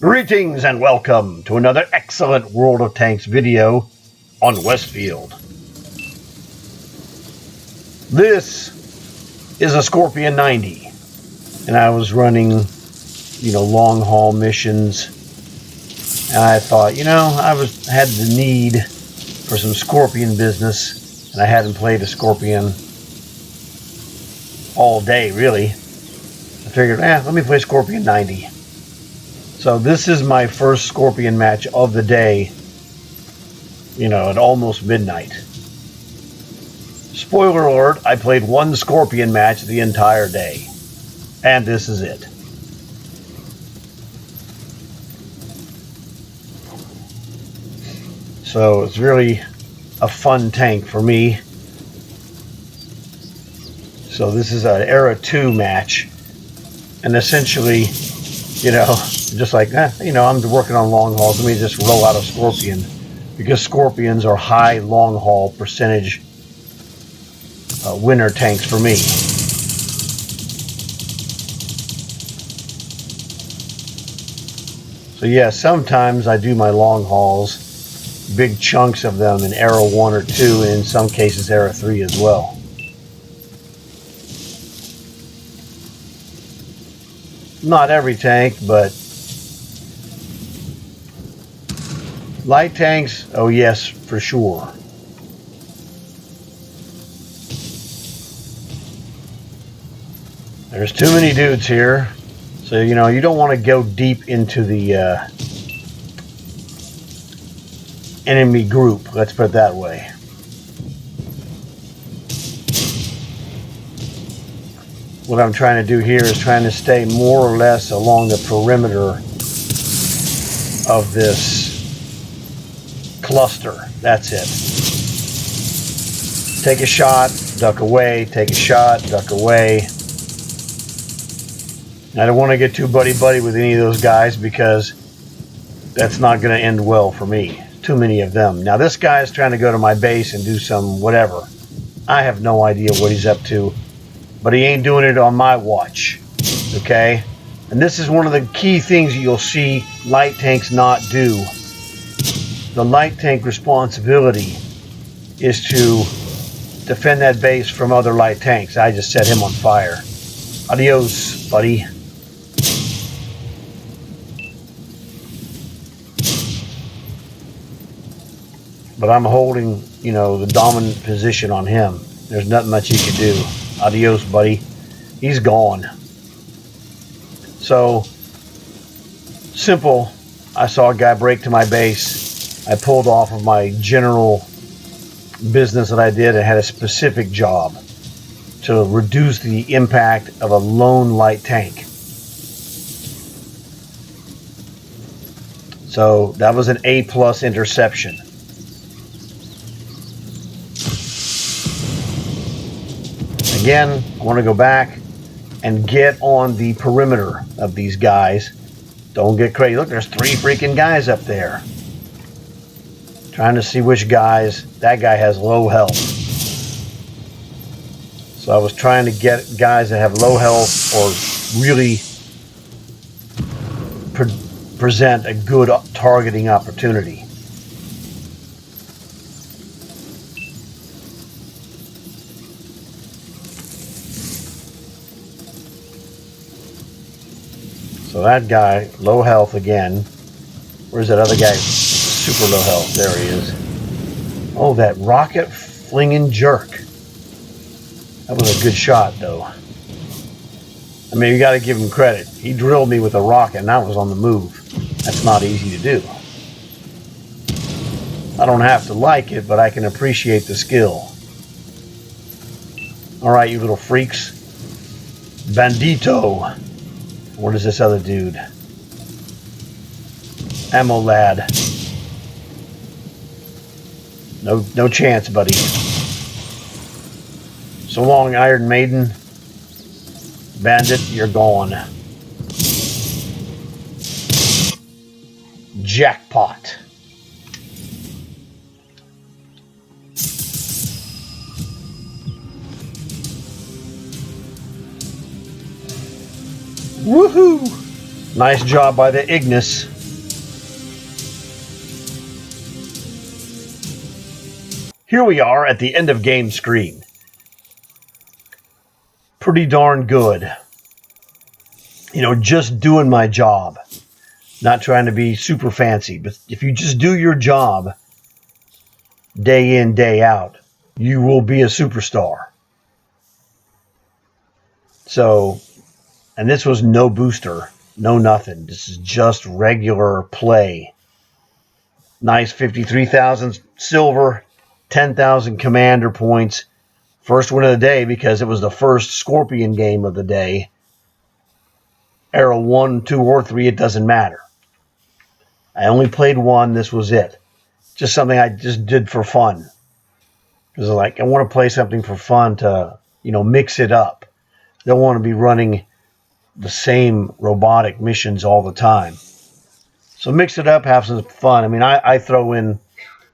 Greetings and welcome to another excellent World of Tanks video on Westfield. This is a Scorpion 90, and I was running, long haul missions, and I thought, I had the need for some Scorpion business, and I hadn't played a Scorpion all day, really. I figured, let me play Scorpion 90. So this is my first Scorpion match of the day, at almost midnight. Spoiler alert, I played one Scorpion match the entire day. And this is it. So it's really a fun tank for me. So this is an Era 2 match. And essentially, just like, I'm working on long hauls. Let me just roll out a Scorpion. Because Scorpions are high long haul percentage winner tanks for me. So yeah, sometimes I do my long hauls, big chunks of them in Era 1 or 2, and in some cases Era 3 as well. Not every tank, but light tanks, oh yes, for sure. There's too many dudes here, so you don't want to go deep into the enemy group, let's put it that way. What I'm trying to do here is trying to stay more or less along the perimeter of this cluster. That's it. Take a shot, duck away, take a shot, duck away. I don't want to get too buddy-buddy with any of those guys because that's not going to end well for me. Too many of them. Now this guy is trying to go to my base and do some whatever. I have no idea what he's up to. But he ain't doing it on my watch, okay? And this is one of the key things you'll see light tanks not do. The light tank responsibility is to defend that base from other light tanks. I just set him on fire. Adios, buddy. But I'm holding, the dominant position on him. There's nothing much he can do. Adios, buddy. He's gone. So, simple. I saw a guy break to my base. I pulled off of my general business that I did and had a specific job to reduce the impact of a lone light tank. So, that was an A+ interception. Again, I want to go back and get on the perimeter of these guys. Don't get crazy. Look, there's 3 freaking guys up there. Trying to see which guys. That guy has low health. So I was trying to get guys that have low health or really present a good targeting opportunity. So that guy, low health again. Where's that other guy? Super low health. There he is. Oh, that rocket flinging jerk. That was a good shot, though. I mean, you got to give him credit. He drilled me with a rocket, and I was on the move. That's not easy to do. I don't have to like it, but I can appreciate the skill. All right, you little freaks. Bandito. What is this other dude? Ammo lad. No chance, buddy. So long, Iron Maiden. Bandit, you're gone. Jackpot. Woohoo! Nice job by the Ignis. Here we are at the end of game screen. Pretty darn good. You know, just doing my job. Not trying to be super fancy, but if you just do your job day in, day out, you will be a superstar. So, and this was no booster, no nothing. This is just regular play. Nice 53,000 silver, 10,000 commander points. First win of the day because it was the first Scorpion game of the day. Arrow 1, 2, or 3, it doesn't matter. I only played one. This was it. Just something I just did for fun. Because I want to play something for fun to, mix it up. Don't want to be running the same robotic missions all the time. So mix it up, have some fun. I mean, I throw in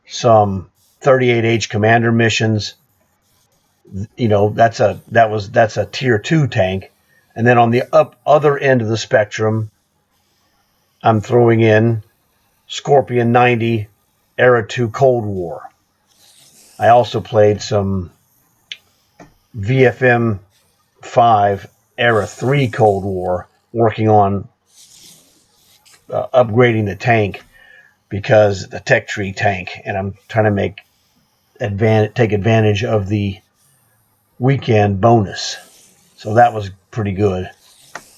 some 38H commander missions. That's a tier 2 tank. And then on the other end of the spectrum, I'm throwing in Scorpion 90, Era 2 Cold War. I also played some VFM 5, Era 3 Cold War, working on upgrading the tank because the tech tree tank, and I'm trying to take advantage of the weekend bonus. So that was pretty good.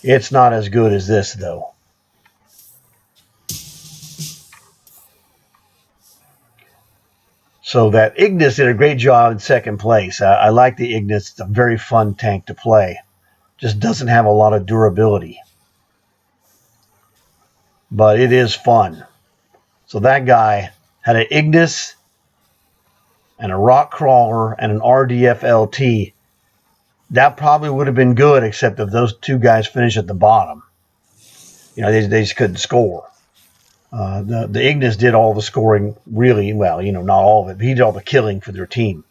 It's not as good as this, though. So that Ignis did a great job in second place. I like the Ignis. It's a very fun tank to play. Just doesn't have a lot of durability. But it is fun. So that guy had an Ignis and a Rock Crawler and an RDF LT. That probably would have been good, except if those two guys finished at the bottom. They just couldn't score. The Ignis did all the scoring really well. Not all of it, but he did all the killing for their team.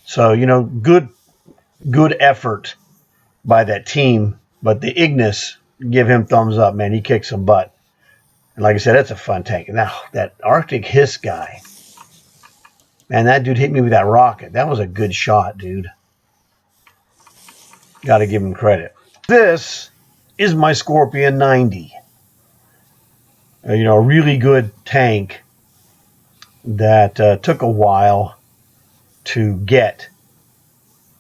So, good effort by that team. But the Ignis, give him thumbs up, man. He kicked some butt. And like I said, that's a fun tank. Now, that Arctic Hiss guy, man, that dude hit me with that rocket. That was a good shot, dude. Got to give him credit. This is my Scorpion 90. A really good tank that took a while to get.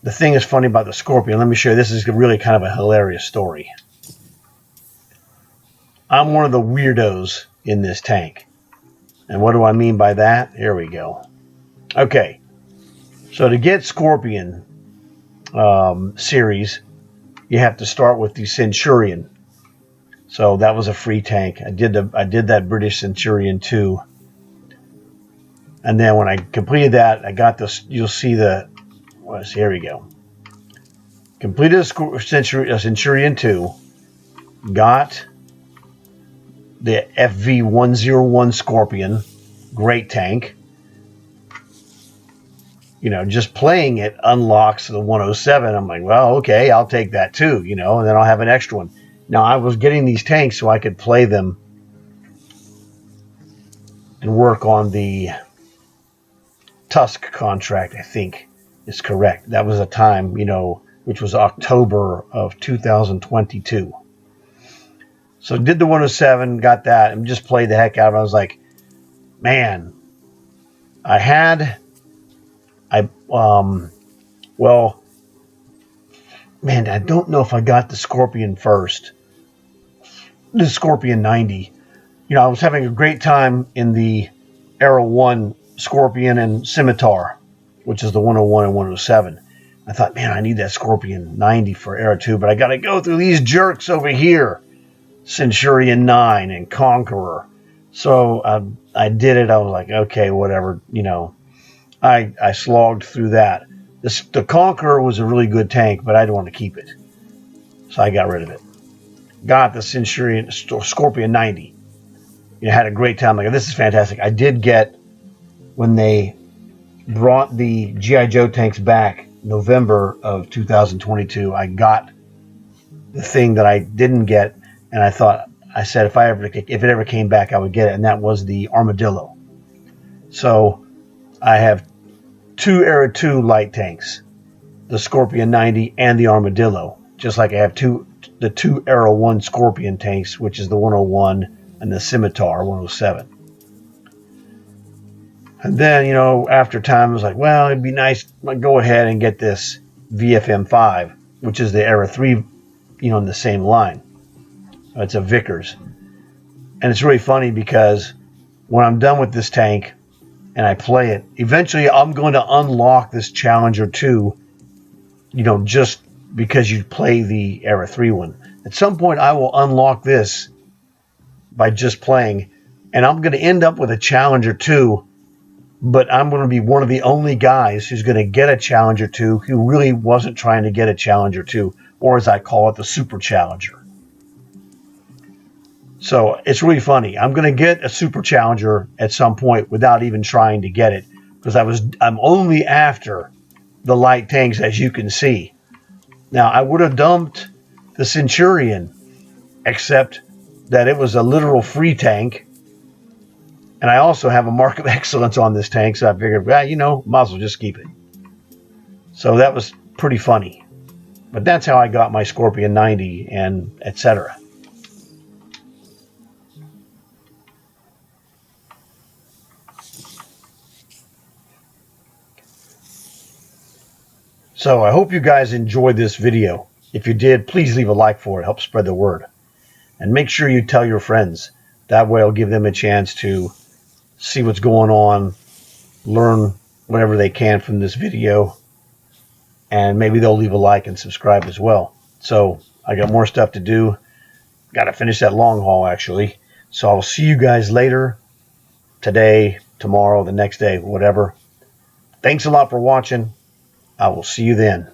The thing is funny about the Scorpion, let me show you, this is really kind of a hilarious story. I'm one of the weirdos in this tank. And what do I mean by that? Here we go. Okay, so to get Scorpion series, you have to start with the Centurion. So that was a free tank. I did that British Centurion 2. And then when I completed that, I got this. You'll see here we go. Completed a Centurion 2. Got the FV101 Scorpion. Great tank. Just playing it unlocks the 107. I'm like, well, okay, I'll take that too, and then I'll have an extra one. Now, I was getting these tanks so I could play them and work on the Tusk contract, I think is correct. That was a time, which was October of 2022. So did the 107, got that, and just played the heck out of it. I was like, man, I don't know if I got the Scorpion first. The Scorpion 90. I was having a great time in the Arrow 1 Scorpion and Scimitar, which is the 101 and 107. I thought, man, I need that Scorpion 90 for Arrow 2, but I got to go through these jerks over here. Centurion 9 and Conqueror. So I did it. I was like, okay, whatever. I slogged through that. The Conqueror was a really good tank, but I didn't want to keep it. So I got rid of it. Got the Centurion Scorpion 90. Had a great time. Like, this is fantastic. I did get, when they brought the G.I. Joe tanks back November of 2022, I got the thing that I didn't get, and I said if it ever came back, I would get it, and that was the Armadillo. So I have two Era 2 light tanks, the Scorpion 90 and the Armadillo, just like I have the two Era 1 Scorpion tanks, which is the 101 and the Scimitar 107. And then, after time, I was like, well, it'd be nice to go ahead and get this VFM5, which is the Era 3, in the same line. It's a Vickers. And it's really funny because when I'm done with this tank and I play it, eventually I'm going to unlock this Challenger 2, just because you play the Era 3 one. At some point, I will unlock this by just playing, and I'm going to end up with a Challenger 2, but I'm going to be one of the only guys who's going to get a Challenger 2 who really wasn't trying to get a Challenger 2, or as I call it, the Super Challenger. So it's really funny. I'm going to get a Super Challenger at some point without even trying to get it, because I'm only after the light tanks, as you can see. Now, I would have dumped the Centurion, except that it was a literal free tank. And I also have a mark of excellence on this tank, so I figured, might as well just keep it. So that was pretty funny. But that's how I got my Scorpion 90 and etc. So I hope you guys enjoyed this video. If you did, please leave a like for it. Help spread the word. And make sure you tell your friends. That way it'll give them a chance to see what's going on, learn whatever they can from this video, and maybe they'll leave a like and subscribe as well. So I got more stuff to do. Got to finish that long haul, actually. So I'll see you guys later, today, tomorrow, the next day, whatever. Thanks a lot for watching. I will see you then.